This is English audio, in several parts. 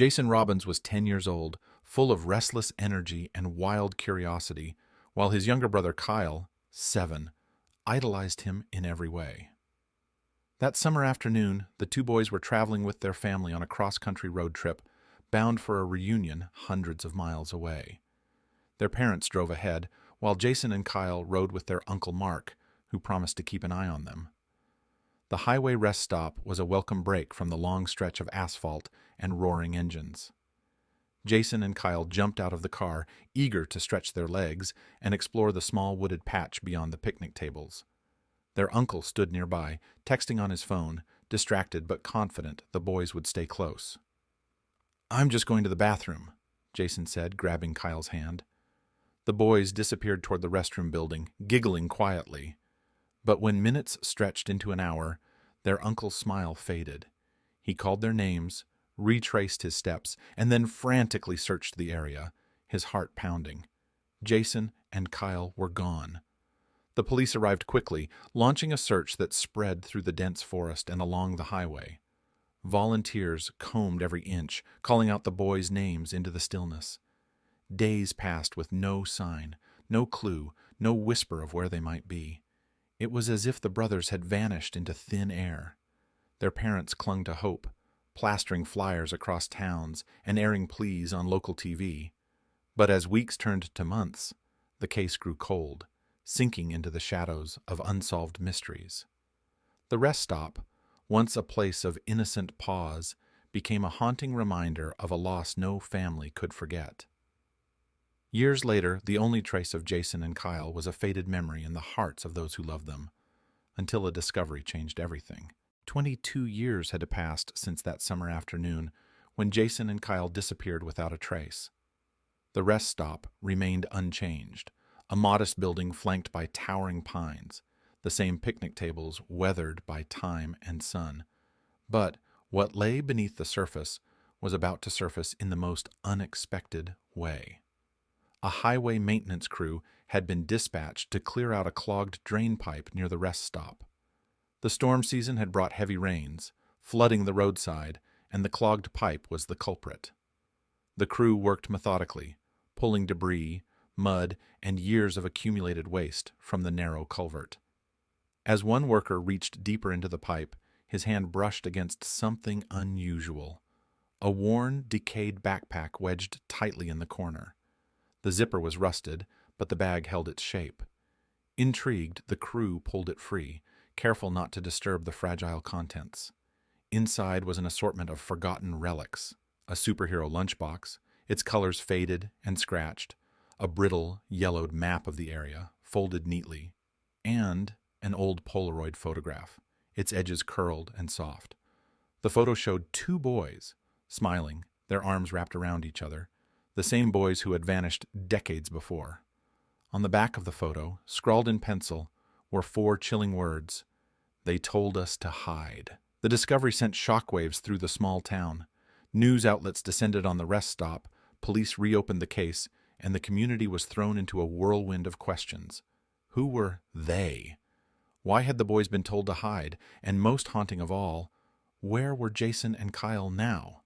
Jason Robbins was 10 years old, full of restless energy and wild curiosity, while his younger brother Kyle, 7, idolized him in every way. That summer afternoon, the two boys were traveling with their family on a cross-country road trip, bound for a reunion hundreds of miles away. Their parents drove ahead, while Jason and Kyle rode with their Uncle Mark, who promised to keep an eye on them. The highway rest stop was a welcome break from the long stretch of asphalt and roaring engines. Jason and Kyle jumped out of the car, eager to stretch their legs and explore the small wooded patch beyond the picnic tables. Their uncle stood nearby, texting on his phone, distracted but confident the boys would stay close. "I'm just going to the bathroom," Jason said, grabbing Kyle's hand. The boys disappeared toward the restroom building, giggling quietly. But when minutes stretched into an hour, their uncle's smile faded. He called their names, retraced his steps, and then frantically searched the area, his heart pounding. Jason and Kyle were gone. The police arrived quickly, launching a search that spread through the dense forest and along the highway. Volunteers combed every inch, calling out the boys' names into the stillness. Days passed with no sign, no clue, no whisper of where they might be. It was as if the brothers had vanished into thin air. Their parents clung to hope, plastering flyers across towns and airing pleas on local TV. But as weeks turned to months, the case grew cold, sinking into the shadows of unsolved mysteries. The rest stop, once a place of innocent pause, became a haunting reminder of a loss no family could forget. Years later, the only trace of Jason and Kyle was a faded memory in the hearts of those who loved them, until a discovery changed everything. 22 years had passed since that summer afternoon when Jason and Kyle disappeared without a trace. The rest stop remained unchanged, a modest building flanked by towering pines, the same picnic tables weathered by time and sun. But what lay beneath the surface was about to surface in the most unexpected way. A highway maintenance crew had been dispatched to clear out a clogged drain pipe near the rest stop. The storm season had brought heavy rains, flooding the roadside, and the clogged pipe was the culprit. The crew worked methodically, pulling debris, mud, and years of accumulated waste from the narrow culvert. As one worker reached deeper into the pipe, his hand brushed against something unusual. A worn, decayed backpack wedged tightly in the corner. The zipper was rusted, but the bag held its shape. Intrigued, the crew pulled it free, careful not to disturb the fragile contents. Inside was an assortment of forgotten relics: a superhero lunchbox, its colors faded and scratched, a brittle, yellowed map of the area, folded neatly, and an old Polaroid photograph, its edges curled and soft. The photo showed two boys, smiling, their arms wrapped around each other, the same boys who had vanished decades before. On the back of the photo, scrawled in pencil, were 4 chilling words: "They told us to hide." The discovery sent shockwaves through the small town. News outlets descended on the rest stop, police reopened the case, and the community was thrown into a whirlwind of questions. Who were they? Why had the boys been told to hide? And most haunting of all, where were Jason and Kyle now?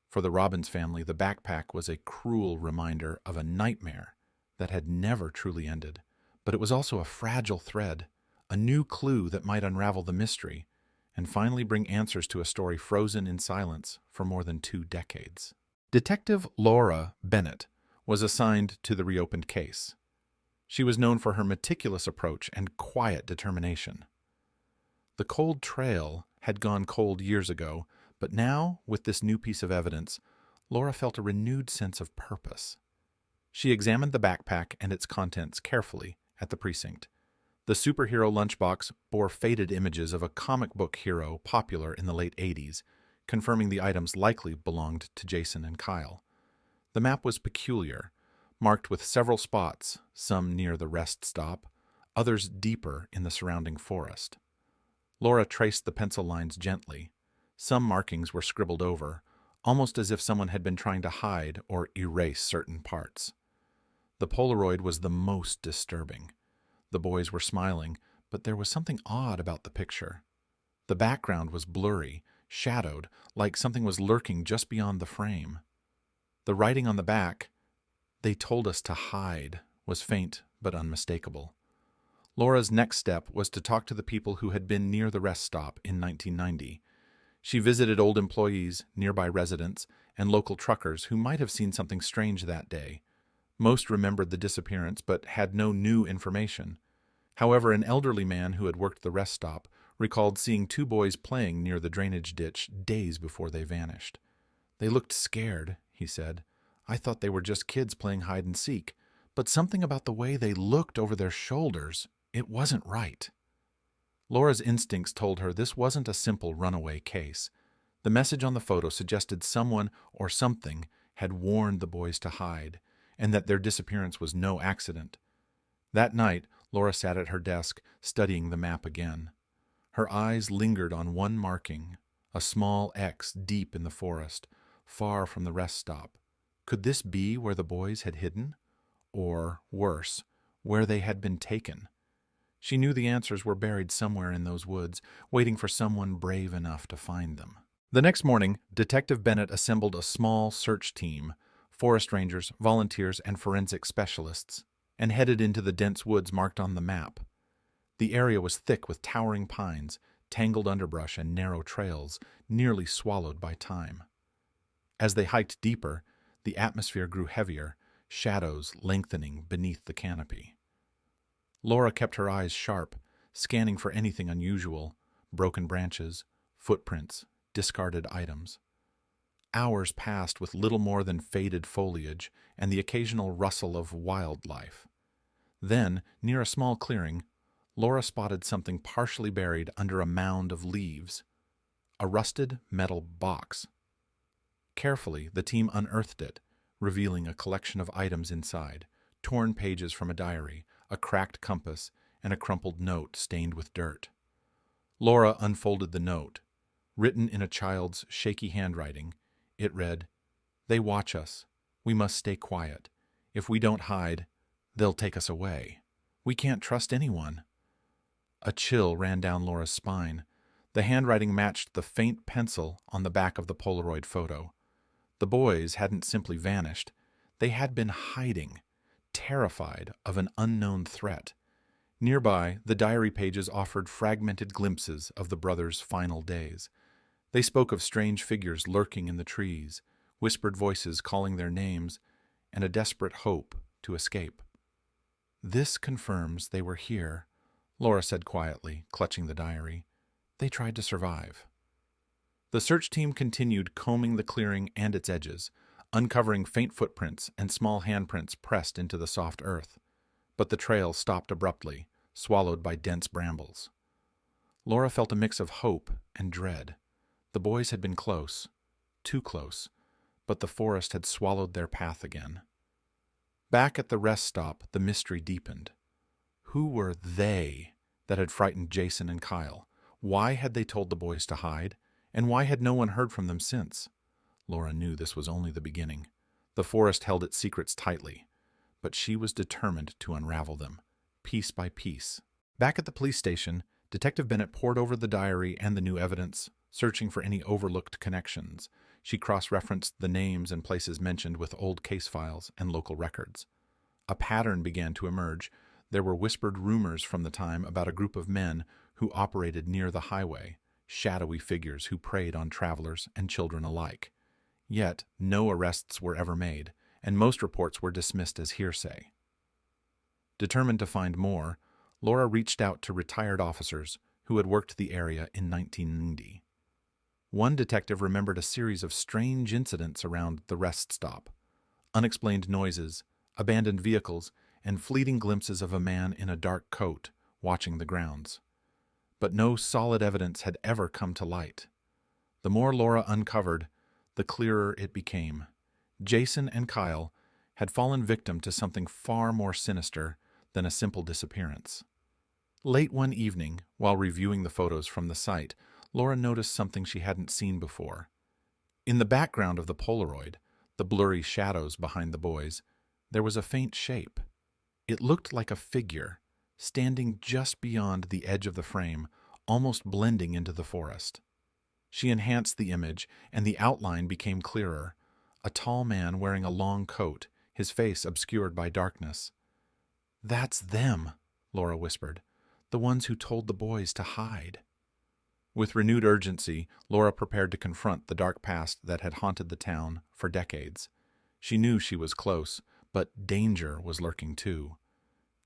For the Robbins family, the backpack was a cruel reminder of a nightmare that had never truly ended. But it was also a fragile thread, a new clue that might unravel the mystery and finally bring answers to a story frozen in silence for more than 2 decades. Detective Laura Bennett was assigned to the reopened case. She was known for her meticulous approach and quiet determination. The cold trail had gone cold years ago, but now, with this new piece of evidence, Laura felt a renewed sense of purpose. She examined the backpack and its contents carefully at the precinct. The superhero lunchbox bore faded images of a comic book hero popular in the late 80s, confirming the items likely belonged to Jason and Kyle. The map was peculiar, marked with several spots, some near the rest stop, others deeper in the surrounding forest. Laura traced the pencil lines gently. Some markings were scribbled over, almost as if someone had been trying to hide or erase certain parts. The Polaroid was the most disturbing. The boys were smiling, but there was something odd about the picture. The background was blurry, shadowed, like something was lurking just beyond the frame. The writing on the back, "They told us to hide," was faint but unmistakable. Laura's next step was to talk to the people who had been near the rest stop in 1990. She visited old employees, nearby residents, and local truckers who might have seen something strange that day. Most remembered the disappearance but had no new information. However, an elderly man who had worked the rest stop recalled seeing two boys playing near the drainage ditch days before they vanished. "They looked scared," he said. "I thought they were just kids playing hide and seek, but something about the way they looked over their shoulders, it wasn't right." Laura's instincts told her this wasn't a simple runaway case. The message on the photo suggested someone or something had warned the boys to hide, and that their disappearance was no accident. That night, Laura sat at her desk, studying the map again. Her eyes lingered on one marking, a small X deep in the forest, far from the rest stop. Could this be where the boys had hidden? Or, worse, where they had been taken? She knew the answers were buried somewhere in those woods, waiting for someone brave enough to find them. The next morning, Detective Bennett assembled a small search team, forest rangers, volunteers, and forensic specialists, and headed into the dense woods marked on the map. The area was thick with towering pines, tangled underbrush, and narrow trails, nearly swallowed by time. As they hiked deeper, the atmosphere grew heavier, shadows lengthening beneath the canopy. Laura kept her eyes sharp, scanning for anything unusual: broken branches, footprints, discarded items. Hours passed with little more than faded foliage and the occasional rustle of wildlife. Then, near a small clearing, Laura spotted something partially buried under a mound of leaves: a rusted metal box. Carefully, the team unearthed it, revealing a collection of items inside: torn pages from a diary, a cracked compass, and a crumpled note stained with dirt. Laura unfolded the note. Written in a child's shaky handwriting, it read, "They watch us. We must stay quiet. If we don't hide, they'll take us away. We can't trust anyone." A chill ran down Laura's spine. The handwriting matched the faint pencil on the back of the Polaroid photo. The boys hadn't simply vanished. They had been hiding, terrified of an unknown threat. Nearby, the diary pages offered fragmented glimpses of the brothers' final days. They spoke of strange figures lurking in the trees, whispered voices calling their names, and a desperate hope to escape. "This confirms they were here," Laura said quietly, clutching the diary. "They tried to survive." The search team continued combing the clearing and its edges, uncovering faint footprints and small handprints pressed into the soft earth. But the trail stopped abruptly, swallowed by dense brambles. Laura felt a mix of hope and dread. The boys had been close, too close, but the forest had swallowed their path again. Back at the rest stop, the mystery deepened. Who were they that had frightened Jason and Kyle? Why had they told the boys to hide? And why had no one heard from them since? Laura knew this was only the beginning. The forest held its secrets tightly, but she was determined to unravel them, piece by piece. Back at the police station, Detective Bennett pored over the diary and the new evidence, searching for any overlooked connections. She cross-referenced the names and places mentioned with old case files and local records. A pattern began to emerge. There were whispered rumors from the time about a group of men who operated near the highway, shadowy figures who preyed on travelers and children alike. Yet, no arrests were ever made, and most reports were dismissed as hearsay. Determined to find more, Laura reached out to retired officers who had worked the area in 1990. One detective remembered a series of strange incidents around the rest stop: unexplained noises, abandoned vehicles, and fleeting glimpses of a man in a dark coat watching the grounds. But no solid evidence had ever come to light. The more Laura uncovered, the clearer it became. Jason and Kyle had fallen victim to something far more sinister than a simple disappearance. Late one evening, while reviewing the photos from the site, Laura noticed something she hadn't seen before. In the background of the Polaroid, the blurry shadows behind the boys, there was a faint shape. It looked like a figure, standing just beyond the edge of the frame, almost blending into the forest. She enhanced the image, and the outline became clearer. A tall man wearing a long coat, his face obscured by darkness. "That's them," Laura whispered. "The ones who told the boys to hide." With renewed urgency, Laura prepared to confront the dark past that had haunted the town for decades. She knew she was close, but danger was lurking too.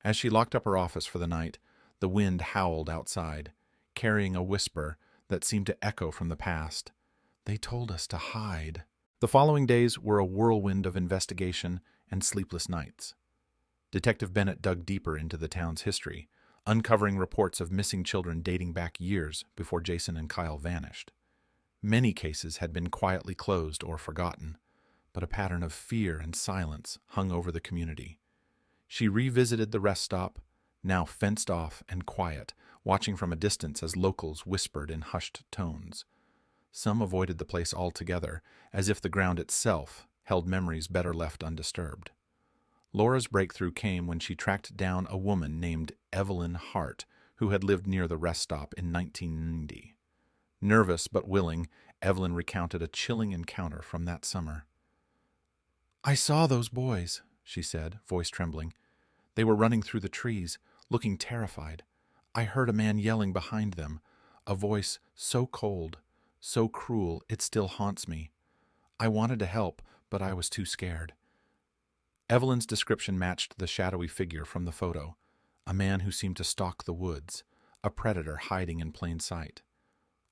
As she locked up her office for the night, the wind howled outside, carrying a whisper that seemed to echo from the past. "They told us to hide." The following days were a whirlwind of investigation and sleepless nights. Detective Bennett dug deeper into the town's history, uncovering reports of missing children dating back years before Jason and Kyle vanished. Many cases had been quietly closed or forgotten, but a pattern of fear and silence hung over the community. She revisited the rest stop, now fenced off and quiet, watching from a distance as locals whispered in hushed tones. Some avoided the place altogether, as if the ground itself held memories better left undisturbed. Laura's breakthrough came when she tracked down a woman named Evelyn Hart, who had lived near the rest stop in 1990. Nervous but willing, Evelyn recounted a chilling encounter from that summer. "I saw those boys," she said, voice trembling. "They were running through the trees, looking terrified. I heard a man yelling behind them, a voice so cold, so cruel, it still haunts me. I wanted to help, but I was too scared." Evelyn's description matched the shadowy figure from the photo, a man who seemed to stalk the woods, a predator hiding in plain sight.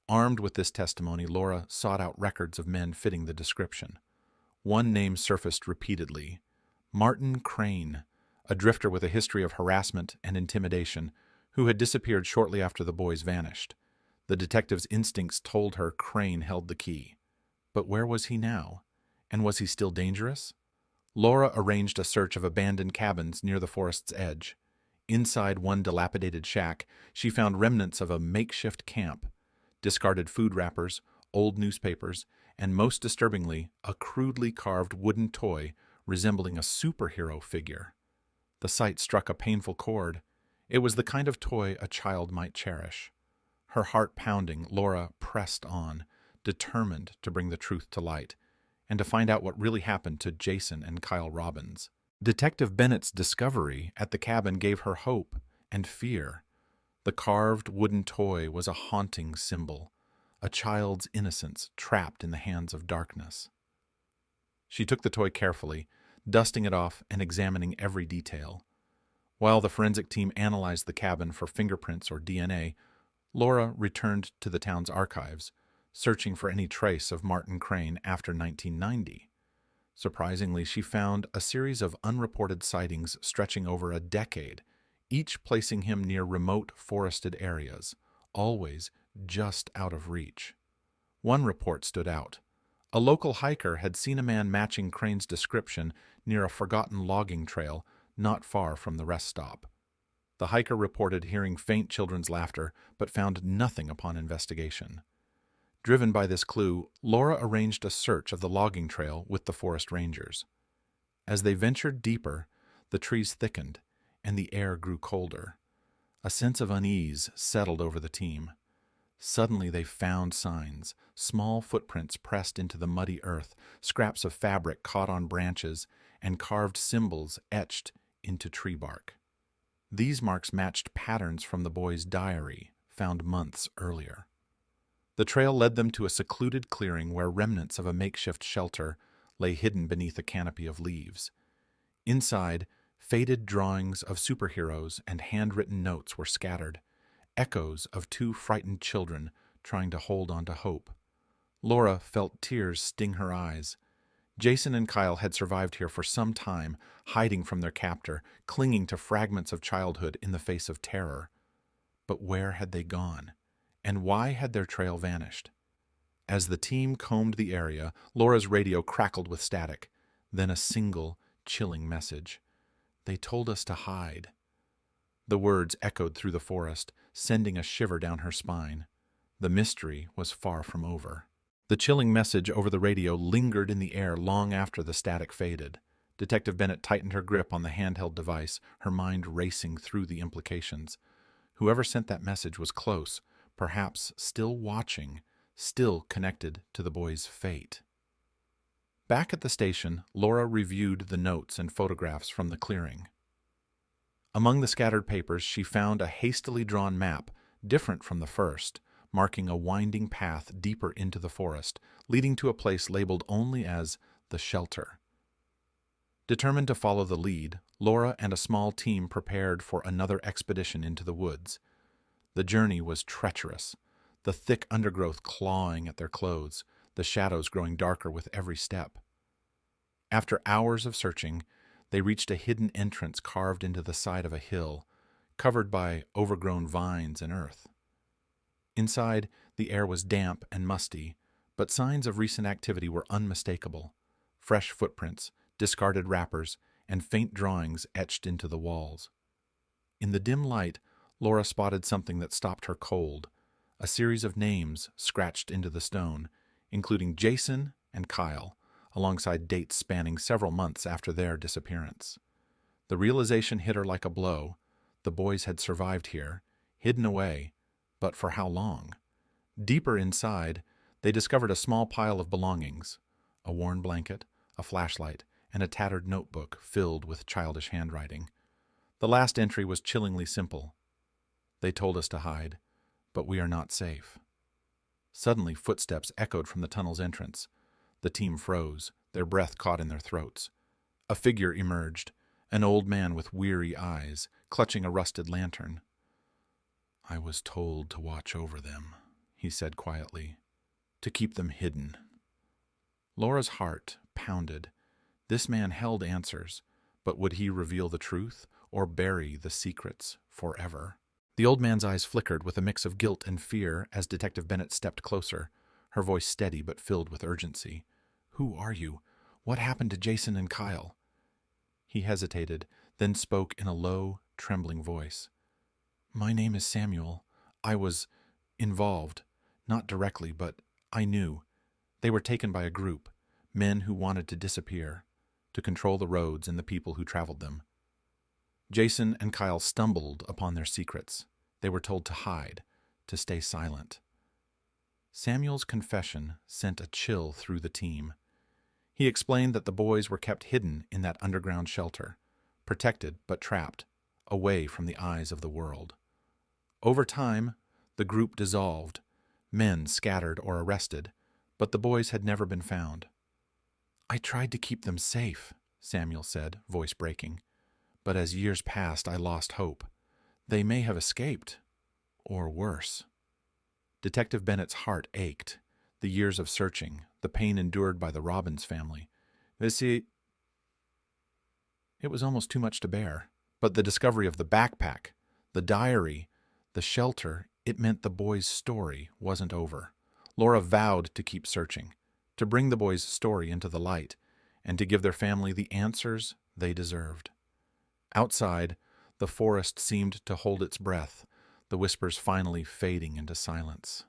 Armed with this testimony, Laura sought out records of men fitting the description. One name surfaced repeatedly: Martin Crane, a drifter with a history of harassment and intimidation, who had disappeared shortly after the boys vanished. The detective's instincts told her Crane held the key. But where was he now? And was he still dangerous? Laura arranged a search of abandoned cabins near the forest's edge. Inside one dilapidated shack, she found remnants of a makeshift camp, discarded food wrappers, old newspapers, and most disturbingly, a crudely carved wooden toy resembling a superhero figure. The sight struck a painful chord. It was the kind of toy a child might cherish. Her heart pounding, Laura pressed on, determined to bring the truth to light, and to find out what really happened to Jason and Kyle Robbins. Detective Bennett's discovery at the cabin gave her hope and fear. The carved wooden toy was a haunting symbol, a child's innocence trapped in the hands of darkness. She took the toy carefully, dusting it off and examining every detail. While the forensic team analyzed the cabin for fingerprints or DNA, Laura returned to the town's archives, searching for any trace of Martin Crane after 1990. Surprisingly, she found a series of unreported sightings stretching over a decade, each placing him near remote forested areas, always just out of reach. One report stood out. A local hiker had seen a man matching Crane's description near a forgotten logging trail not far from the rest stop. The hiker reported hearing faint children's laughter, but found nothing upon investigation. Driven by this clue, Laura arranged a search of the logging trail with the forest rangers. As they ventured deeper, the trees thickened, and the air grew colder. A sense of unease settled over the team. Suddenly they found signs, small footprints pressed into the muddy earth, scraps of fabric caught on branches, and carved symbols etched into tree bark. These marks matched patterns from the boy's diary, found months earlier. The trail led them to a secluded clearing where remnants of a makeshift shelter lay hidden beneath a canopy of leaves. Inside, faded drawings of superheroes and handwritten notes were scattered, echoes of two frightened children trying to hold on to hope. Laura felt tears sting her eyes. Jason and Kyle had survived here for some time, hiding from their captor, clinging to fragments of childhood in the face of terror. But where had they gone? And why had their trail vanished? As the team combed the area, Laura's radio crackled with static, then a single, chilling message. "They told us to hide." The words echoed through the forest, sending a shiver down her spine. The mystery was far from over. The chilling message over the radio lingered in the air long after the static faded. Detective Bennett tightened her grip on the handheld device, her mind racing through the implications. Whoever sent that message was close, perhaps still watching, still connected to the boy's fate. Back at the station, Laura reviewed the notes and photographs from the clearing. Among the scattered papers, she found a hastily drawn map, different from the first, marking a winding path deeper into the forest, leading to a place labeled only as the shelter. Determined to follow the lead, Laura and a small team prepared for another expedition into the woods. The journey was treacherous, the thick undergrowth clawing at their clothes, the shadows growing darker with every step. After hours of searching, they reached a hidden entrance carved into the side of a hill, covered by overgrown vines and earth. Inside, the air was damp and musty, but signs of recent activity were unmistakable. Fresh footprints, discarded wrappers, and faint drawings etched into the walls. In the dim light, Laura spotted something that stopped her cold, a series of names scratched into the stone, including Jason and Kyle, alongside dates spanning several months after their disappearance. The realization hit her like a blow. The boys had survived here, hidden away, but for how long? Deeper inside, they discovered a small pile of belongings, a worn blanket, a flashlight, and a tattered notebook filled with childish handwriting. The last entry was chillingly simple. They told us to hide, but we are not safe. Suddenly, footsteps echoed from the tunnel's entrance. The team froze, their breath caught in their throats. A figure emerged, an old man with weary eyes, clutching a rusted lantern. "I was told to watch over them," he said quietly, "to keep them hidden." Laura's heart pounded. This man held answers, but would he reveal the truth or bury the secrets forever? The old man's eyes flickered with a mix of guilt and fear as Detective Bennett stepped closer, her voice steady but filled with urgency. "Who are you? What happened to Jason and Kyle?" He hesitated, then spoke in a low, trembling voice. "My name is Samuel. I was involved. Not directly, but I knew. They were taken by a group, men who wanted to disappear, to control the roads and the people who traveled them. Jason and Kyle stumbled upon their secrets. They were told to hide, to stay silent." Samuel's confession sent a chill through the team. He explained that the boys were kept hidden in that underground shelter, protected but trapped, away from the eyes of the world. Over time, the group dissolved, men scattered or arrested, but the boys had never been found. "I tried to keep them safe," Samuel said, voice breaking. "But as years passed, I lost hope. They may have escaped, or worse." Detective Bennett's heart ached. The years of searching, the pain endured by the Robbins family. It was almost too much to bear. But the discovery of the backpack, the diary, the shelter, it meant the boys' story wasn't over. Laura vowed to keep searching, to bring the boys' story into the light, and to give their family the answers they deserved. Outside, the forest seemed to hold its breath, the whispers finally fading into silence.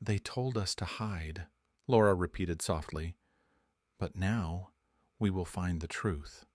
"They told us to hide," Laura repeated softly. "But now we will find the truth."